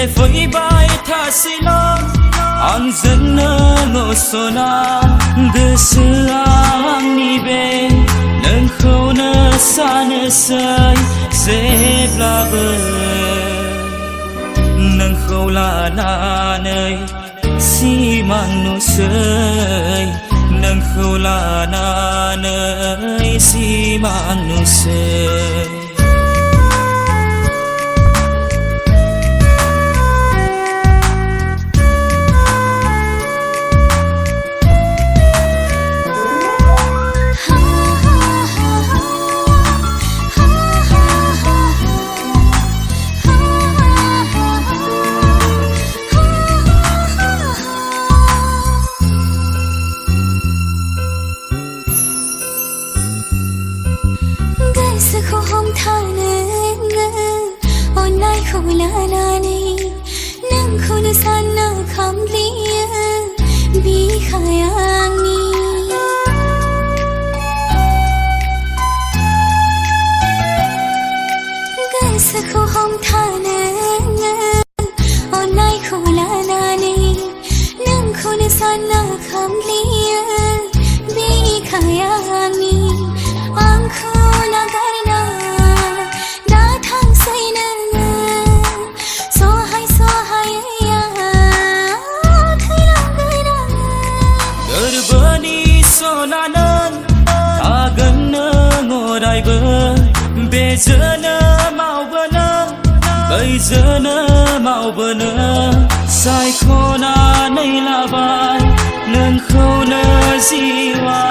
ले फै बाय थासिलं आं जोंनो गसना गोसोआ आंनि बे नोंखौनो सानोसै जेब्लाबो नोंखौ लानानै सिमां नुसै नोंखौ लानानै सिमां नुसै गोसोखौ हमथानो अननायखौ लानानै नोंखौनो सानना खामग्लियो बिखाया आंनि गोसोखौ हमथानो अननायखौ लानानै नोंखौनो सानना खामग्लियो बिखाया आंनि आंखौ नागारना दा थांसै नोङो सहाय सहायै थैलांगोन आङो गोरबोनि सना नों थागोन नों अरायबो बे जोनोमावबो नों बै जोनोमावबो नों सायख'नानै लाबाय नोंखौनो जिउआ